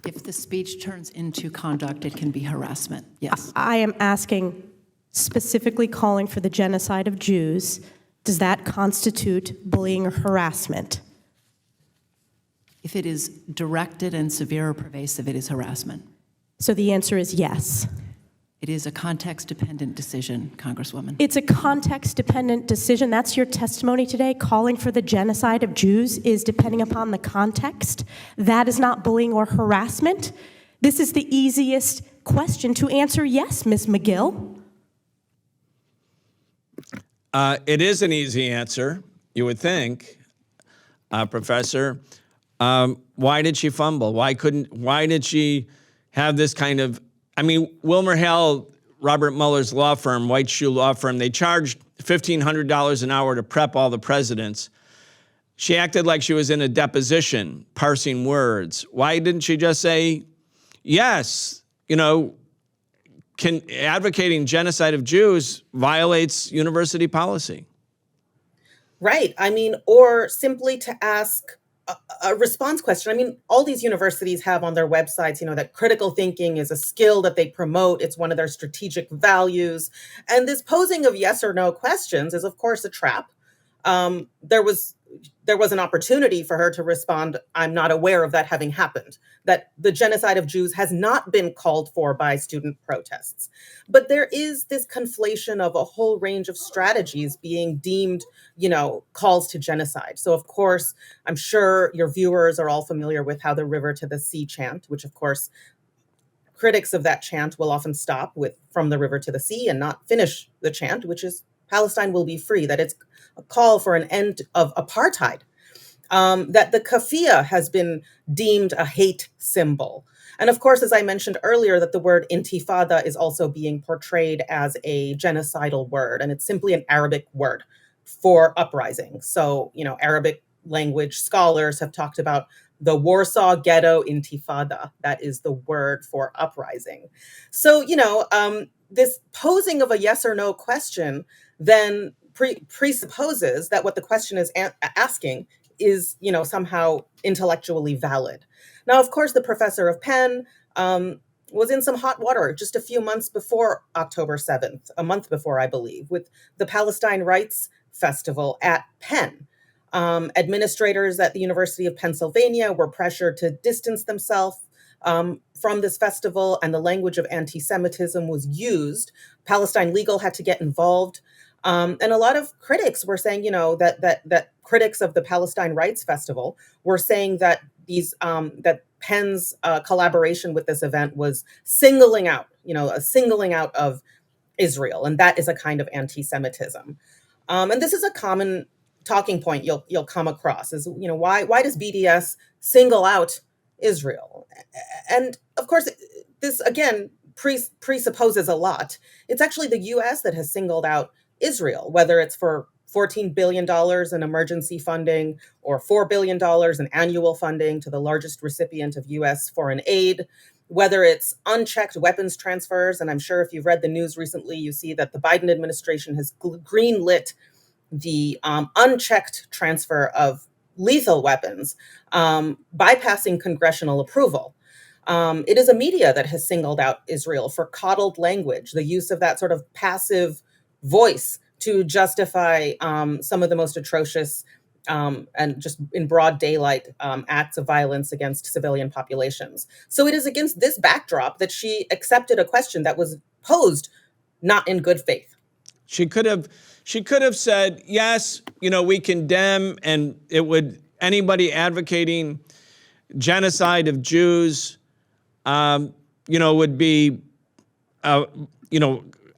If the speech turns into conduct, it can be harassment, yes. I am asking specifically calling for the genocide of Jews. Does that constitute bullying or harassment? If it is directed and severe or pervasive, it is harassment. So the answer is yes. It is a context-dependent decision, Congresswoman. It's a context-dependent decision. That's your testimony today. Calling for the genocide of Jews is depending upon the context. That is not bullying or harassment. This is the easiest question to answer yes, Ms. McGill. It is an easy answer, you would think, Professor. Why did she fumble? Why did she have this kind of, I mean, WilmerHale, Robert Mueller's law firm, White Shoe Law Firm, they charged $1,500 an hour to prep all the presidents. She acted like she was in a deposition, parsing words. Why didn't she just say, yes, advocating genocide of Jews violates university policy? Right. I mean, or simply to ask a response question. I mean, all these universities have on their websites, that critical thinking is a skill that they promote. It's one of their strategic values. And this posing of yes or no questions is, of course, a trap. There was an opportunity for her to respond, I'm not aware of that having happened, that the genocide of Jews has not been called for by student protests. But there is this conflation of a whole range of strategies being deemed, calls to genocide. So, of course, I'm sure your viewers are all familiar with how the river to the sea chant, which, of course, critics of that chant will often stop with from the river to the sea and not finish the chant, which is Palestine will be free, that it's a call for an end of apartheid, that the kafia has been deemed a hate symbol. And of course, as I mentioned earlier, that the word intifada is also being portrayed as a genocidal word, and it's simply an Arabic word for uprising. So, Arabic language scholars have talked about the Warsaw Ghetto Intifada. That is the word for uprising. So, this posing of a yes or no question then presupposes that what the question is asking is, somehow intellectually valid. Now, of course, the professor of Penn was in some hot water just a few months before October 7th, a month before, I believe, with the Palestine Rights Festival at Penn. Administrators at the University of Pennsylvania were pressured to distance themselves from this festival, and the language of anti-Semitism was used. Palestine Legal had to get involved. And a lot of critics were saying, that critics of the Palestine Rights Festival were saying that that Penn's collaboration with this event was singling out of Israel, and that is a kind of anti-Semitism. And this is a common talking point you'll come across is, why does BDS single out Israel? And of course, this again presupposes a lot. It's actually the US that has singled out Israel, whether it's for $14 billion in emergency funding or $4 billion in annual funding to the largest recipient of US foreign aid, whether it's unchecked weapons transfers. And I'm sure if you've read the news recently, you see that the Biden administration has greenlit the unchecked transfer of lethal weapons, bypassing congressional approval. It is a media that has singled out Israel for coddled language, the use of that sort of passive voice to justify some of the most atrocious and just in broad daylight acts of violence against civilian populations. So it is against this backdrop that she accepted a question that was posed not in good faith. She could have said, yes, we condemn, and it would, anybody advocating genocide of Jews, would be,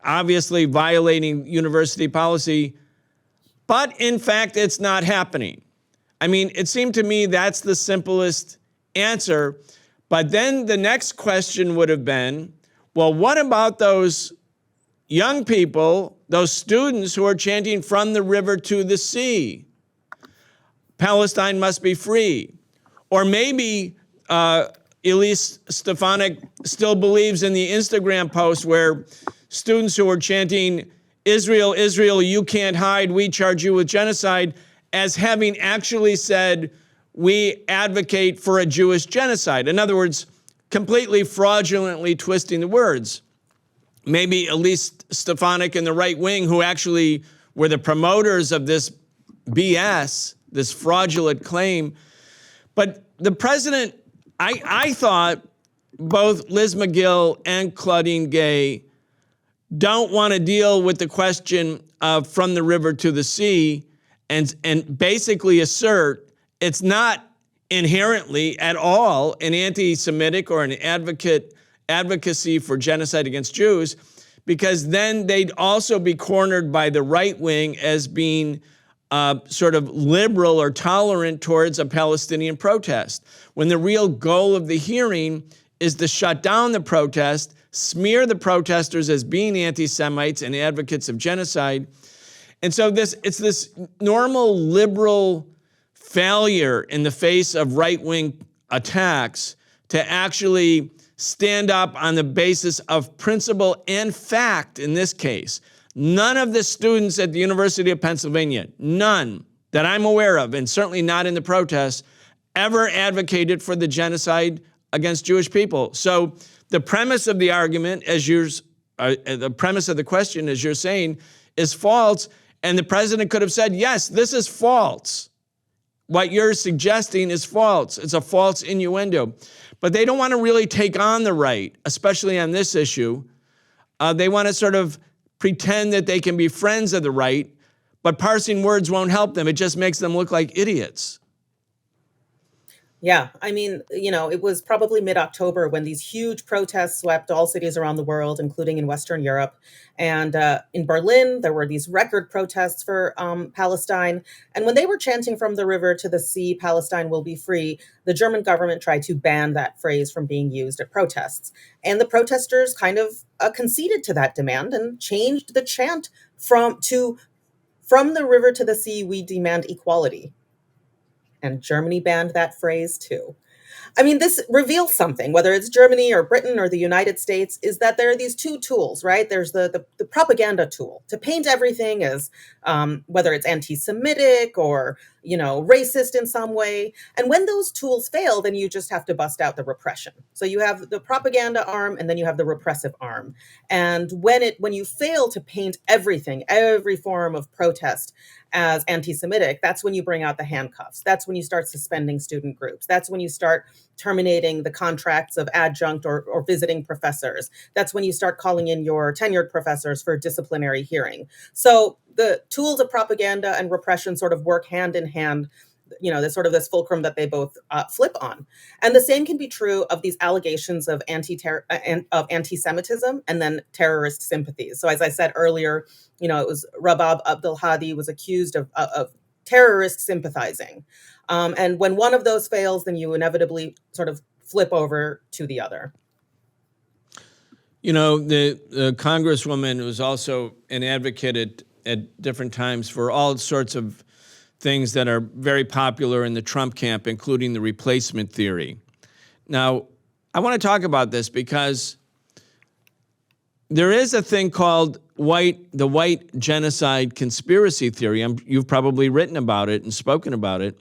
obviously violating university policy. But in fact, it's not happening. I mean, it seemed to me that's the simplest answer. But then the next question would have been, well, what about those young people, those students who are chanting from the river to the sea? Palestine must be free. Or maybe Elise Stefanik still believes in the Instagram post where students who are chanting, Israel, Israel, you can't hide, we charge you with genocide, as having actually said, we advocate for a Jewish genocide. In other words, completely fraudulently twisting the words. Maybe Elise Stefanik and the right wing, who actually were the promoters of this BS, this fraudulent claim. But the president, I thought both Liz McGill and Claudine Gay don't want to deal with the question of from the river to the sea and basically assert it's not inherently at all an anti-Semitic or an advocacy for genocide against Jews, because then they'd also be cornered by the right wing as being sort of liberal or tolerant towards a Palestinian protest, when the real goal of the hearing is to shut down the protest, smear the protesters as being anti-Semites and advocates of genocide. And so it's this normal liberal failure in the face of right-wing attacks to actually stand up on the basis of principle and fact in this case. None of the students at the University of Pennsylvania, none that I'm aware of, and certainly not in the protests, ever advocated for the genocide against Jewish people. So the premise of the argument, the premise of the question, as you're saying, is false. And the president could have said, yes, this is false. What you're suggesting is false. It's a false innuendo. But they don't want to really take on the right, especially on this issue. They want to sort of pretend that they can be friends of the right, but parsing words won't help them. It just makes them look like idiots. Yeah, I mean, it was probably mid-October when these huge protests swept all cities around the world, including in Western Europe. And in Berlin, there were these record protests for Palestine. And when they were chanting "From the river to the sea, Palestine will be free," the German government tried to ban that phrase from being used at protests. And the protesters kind of conceded to that demand and changed the chant from the river to the sea, we demand equality." And Germany banned that phrase too. I mean, this reveals something, whether it's Germany or Britain or the United States, is that there are these two tools, right? There's the propaganda tool to paint everything as whether it's anti-Semitic or, racist in some way. And when those tools fail, then you just have to bust out the repression. So you have the propaganda arm and then you have the repressive arm. And when you fail to paint everything, every form of protest as anti-Semitic, that's when you bring out the handcuffs. That's when you start suspending student groups. That's when you start terminating the contracts of adjunct or visiting professors. That's when you start calling in your tenured professors for disciplinary hearing. So the tools of propaganda and repression sort of work hand in hand. There's sort of this fulcrum that they both flip on. And the same can be true of these allegations of anti-Semitism and then terrorist sympathies. So as I said earlier, it was Rabab Abdul Hadi was accused of terrorist sympathizing. And when one of those fails, then you inevitably sort of flip over to the other. The Congresswoman was also an advocate at different times for all sorts of things that are very popular in the Trump camp, including the replacement theory. Now, I want to talk about this because there is a thing called the white genocide conspiracy theory. You've probably written about it and spoken about it,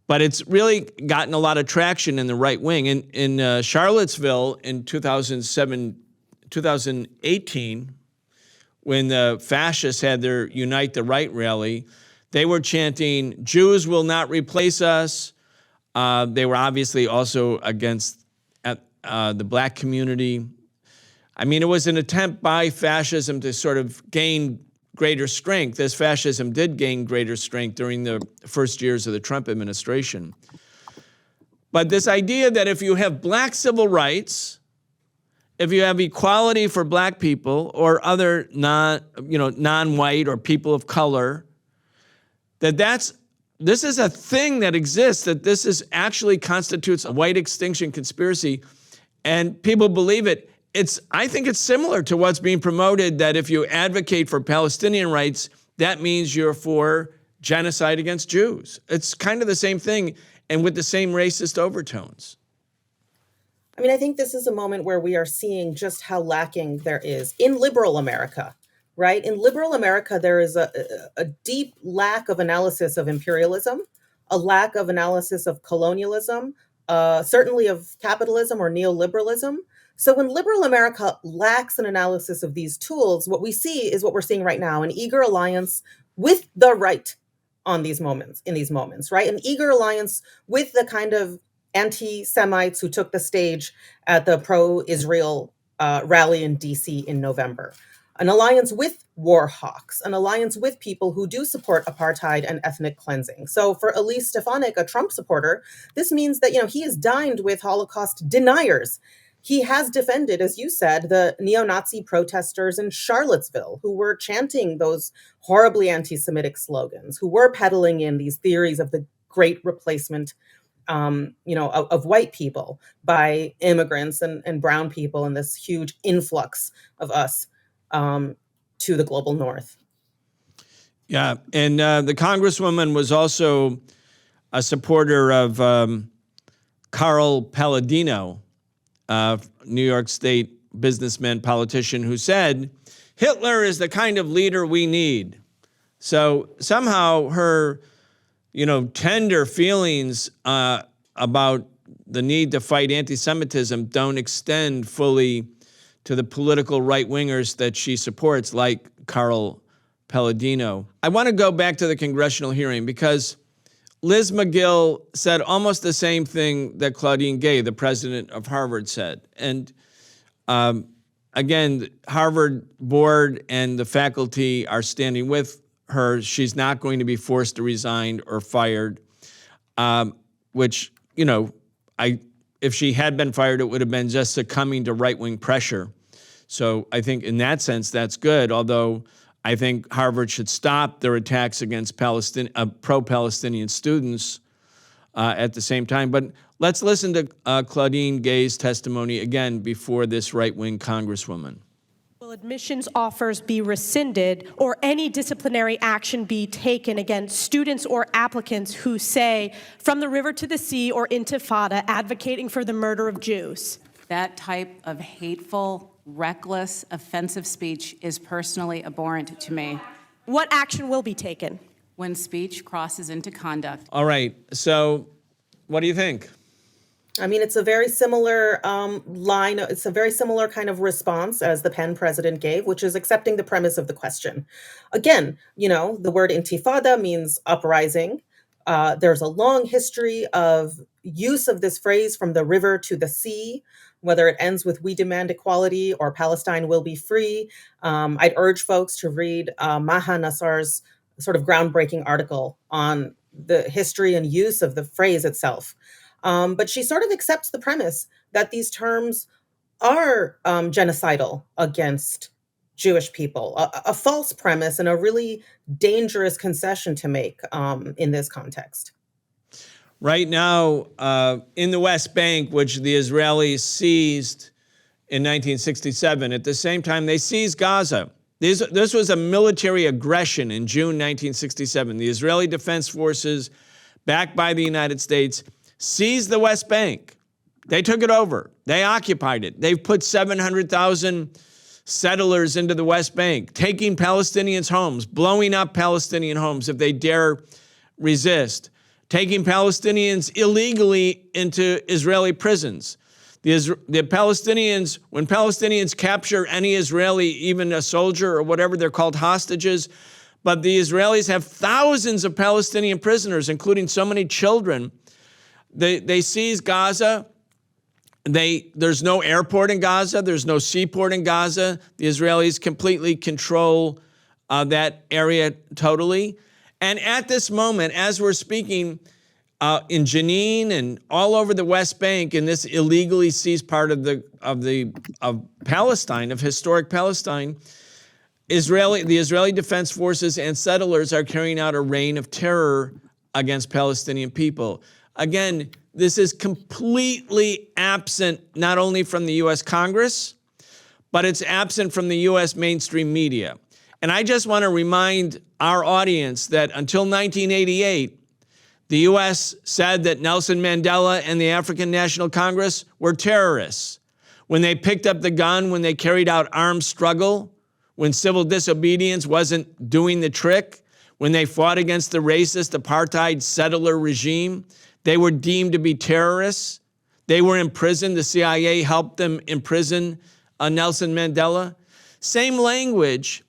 but it's really gotten a lot of traction in the right wing. In Charlottesville in 2018, when the fascists had their Unite the Right rally, they were chanting, "Jews will not replace us." They were obviously also against the black community. I mean, it was an attempt by fascism to sort of gain greater strength, as fascism did gain greater strength during the first years of the Trump administration. But this idea that if you have black civil rights, if you have equality for black people or other non-white or people of color, this is a thing that exists, that this is actually constitutes a white extinction conspiracy, and people believe it. I think it's similar to what's being promoted, that if you advocate for Palestinian rights, that means you're for genocide against Jews. It's kind of the same thing, and with the same racist overtones. I mean, I think this is a moment where we are seeing just how lacking there is in liberal America, right? In liberal America, there is a deep lack of analysis of imperialism, a lack of analysis of colonialism, certainly of capitalism or neoliberalism. So when liberal America lacks an analysis of these tools, what we see is what we're seeing right now, an eager alliance with the right in these moments, right? An eager alliance with the kind of anti-Semites who took the stage at the pro-Israel rally in DC in November. an alliance with war hawks, an alliance with people who do support apartheid and ethnic cleansing. So for Elise Stefanik, a Trump supporter, this means that, he has dined with Holocaust deniers. He has defended, as you said, the neo-Nazi protesters in Charlottesville who were chanting those horribly anti-Semitic slogans, who were peddling in these theories of the great replacement of white people by immigrants and brown people, and this huge influx of us to the global north. Yeah, and the Congresswoman was also a supporter of Carl Palladino, New York State businessman, politician, who said, Hitler is the kind of leader we need. So somehow her, tender feelings about the need to fight anti-Semitism don't extend fully to the political right-wingers that she supports, like Carl Palladino. I want to go back to the congressional hearing because Liz McGill said almost the same thing that Claudine Gay, the president of Harvard, said. And again, Harvard board and the faculty are standing with her. She's not going to be forced to resign or fired, which, if she had been fired, it would have been just succumbing to right-wing pressure. So I think in that sense, that's good, although I think Harvard should stop their attacks against pro-Palestinian students at the same time. But let's listen to Claudine Gay's testimony again before this right-wing congresswoman. Will admissions offers be rescinded or any disciplinary action be taken against students or applicants who say, from the river to the sea or Intifada, advocating for the murder of Jews? That type of hateful, reckless, offensive speech is personally abhorrent to me. What action will be taken? When speech crosses into conduct. All right, so what do you think? I mean, it's a very similar line. It's a very similar kind of response as the Penn president gave, which is accepting the premise of the question. Again, the word intifada means uprising. There's a long history of use of this phrase from the river to the sea, whether it ends with "we demand equality" or "Palestine will be free." I'd urge folks to read Maha Nassar's sort of groundbreaking article on the history and use of the phrase itself. But she sort of accepts the premise that these terms are genocidal against Jewish people, a false premise and a really dangerous concession to make in this context. Right now, in the West Bank, which the Israelis seized in 1967, at the same time they seized Gaza. This was a military aggression in June 1967. The Israeli Defense Forces, backed by the United States, seized the West Bank. They took it over. They occupied it. They've put 700,000 settlers into the West Bank, taking Palestinians' homes, blowing up Palestinian homes if they dare resist, taking Palestinians illegally into Israeli prisons. The Palestinians, when Palestinians capture any Israeli, even a soldier or whatever, they're called hostages. But the Israelis have thousands of Palestinian prisoners, including so many children. They seize Gaza. There's no airport in Gaza. There's no seaport in Gaza. The Israelis completely control that area totally. And at this moment, as we're speaking, in Jenin and all over the West Bank, in this illegally seized part of Palestine, of historic Palestine, the Israeli Defense Forces and settlers are carrying out a reign of terror against Palestinian people. Again, this is completely absent not only from the U.S. Congress, but it's absent from the U.S. mainstream media. And I just want to remind our audience that until 1988, the U.S. said that Nelson Mandela and the African National Congress were terrorists. When they picked up the gun, when they carried out armed struggle, when civil disobedience wasn't doing the trick, when they fought against the racist apartheid settler regime, they were deemed to be terrorists. They were imprisoned. The CIA helped them imprison Nelson Mandela. Same language.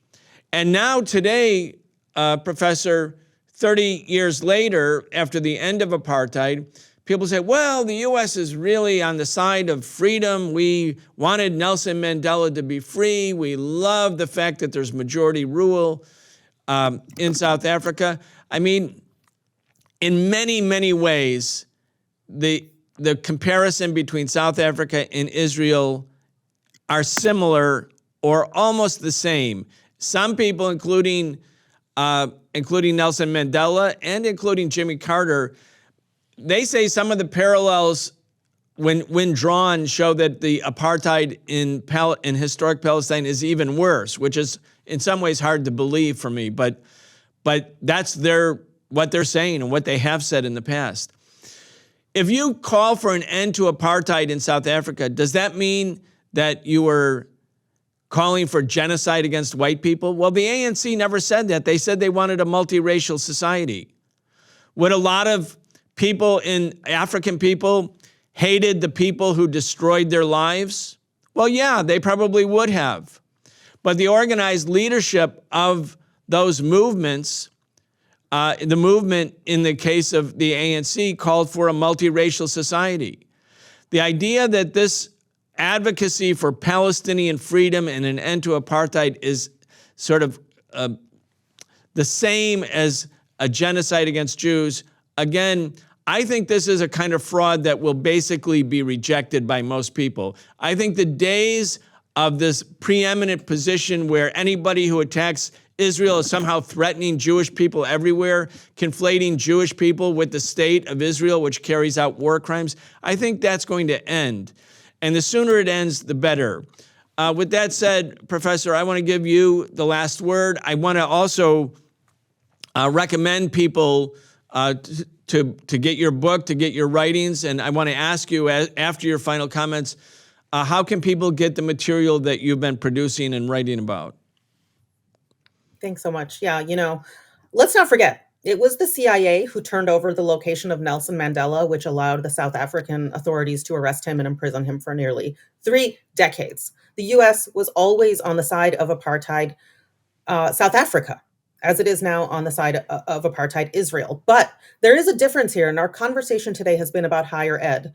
And now today, Professor, 30 years later, after the end of apartheid, people say, well, the U.S. is really on the side of freedom. We wanted Nelson Mandela to be free. We love the fact that there's majority rule in South Africa. I mean, in many, many ways, the comparison between South Africa and Israel are similar or almost the same. Some people, including Nelson Mandela and including Jimmy Carter, they say some of the parallels when drawn show that the apartheid in historic Palestine is even worse, which is in some ways hard to believe for me, but that's what they're saying and what they have said in the past. If you call for an end to apartheid in South Africa, does that mean that you were calling for genocide against white people? Well, the ANC never said that. They said they wanted a multiracial society. Would a lot of people African people hated the people who destroyed their lives? Well, yeah, they probably would have. But the organized leadership of those movements, the movement in the case of the ANC, called for a multiracial society. The idea that this advocacy for Palestinian freedom and an end to apartheid is sort of the same as a genocide against Jews, again, I think this is a kind of fraud that will basically be rejected by most people. I think the days of this preeminent position where anybody who attacks Israel is somehow threatening Jewish people everywhere, conflating Jewish people with the state of Israel, which carries out war crimes, I think that's going to end. And the sooner it ends, the better. With that said, Professor, I want to give you the last word. I want to also recommend people to get your book, to get your writings. And I want to ask you, after your final comments, how can people get the material that you've been producing and writing about? Thanks so much. Yeah, let's not forget, it was the CIA who turned over the location of Nelson Mandela, which allowed the South African authorities to arrest him and imprison him for nearly 3 decades. The US was always on the side of apartheid South Africa, as it is now on the side of apartheid Israel. But there is a difference here, and our conversation today has been about higher ed.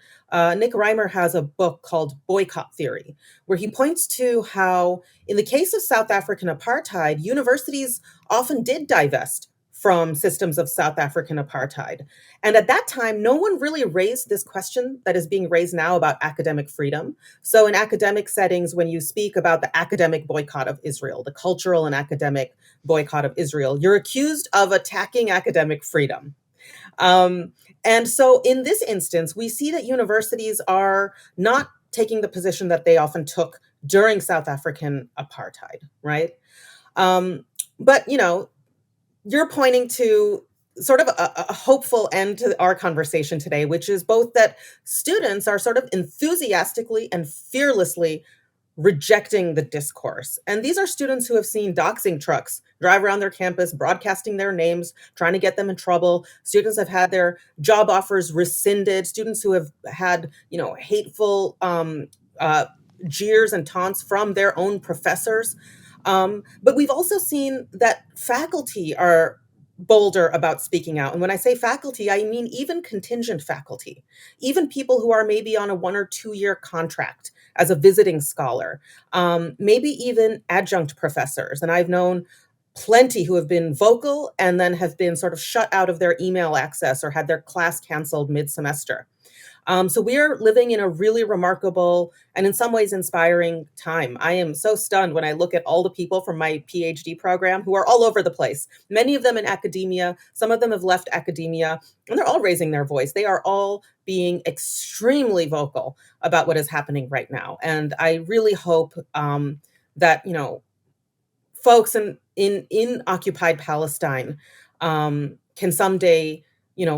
Nick Reimer has a book called Boycott Theory, where he points to how, in the case of South African apartheid, universities often did divest from systems of South African apartheid. And at that time, no one really raised this question that is being raised now about academic freedom. So in academic settings, when you speak about the academic boycott of Israel, the cultural and academic boycott of Israel, you're accused of attacking academic freedom. And so in this instance, we see that universities are not taking the position that they often took during South African apartheid, right? But, you're pointing to sort of a hopeful end to our conversation today, which is both that students are sort of enthusiastically and fearlessly rejecting the discourse. And these are students who have seen doxing trucks drive around their campus, broadcasting their names, trying to get them in trouble. Students have had their job offers rescinded. Students who have had, hateful jeers and taunts from their own professors. But we've also seen that faculty are bolder about speaking out. And when I say faculty, I mean even contingent faculty, even people who are maybe on a 1 or 2 year contract as a visiting scholar, maybe even adjunct professors. And I've known plenty who have been vocal and then have been sort of shut out of their email access or had their class canceled mid-semester. So we are living in a really remarkable and in some ways inspiring time. I am so stunned when I look at all the people from my PhD program who are all over the place, many of them in academia, some of them have left academia, and they're all raising their voice. They are all being extremely vocal about what is happening right now. And I really hope that, folks in occupied Palestine can someday,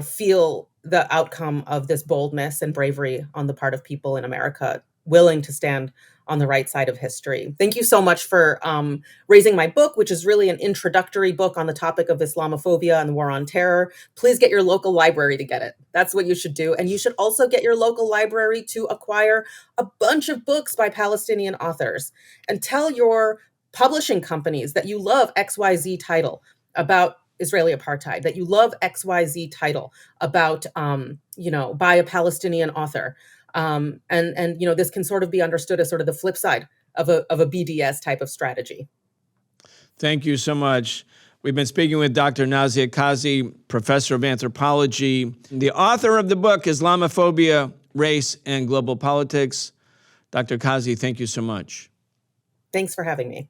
feel the outcome of this boldness and bravery on the part of people in America willing to stand on the right side of history. Thank you so much for raising my book, which is really an introductory book on the topic of Islamophobia and the war on terror. Please get your local library to get it. That's what you should do. And you should also get your local library to acquire a bunch of books by Palestinian authors, and tell your publishing companies that you love XYZ title about Israeli apartheid, that you love XYZ title about, by a Palestinian author. This can sort of be understood as sort of the flip side of a BDS type of strategy. Thank you so much. We've been speaking with Dr. Nazia Kazi, professor of anthropology, the author of the book, Islamophobia, Race, and Global Politics. Dr. Kazi, thank you so much. Thanks for having me.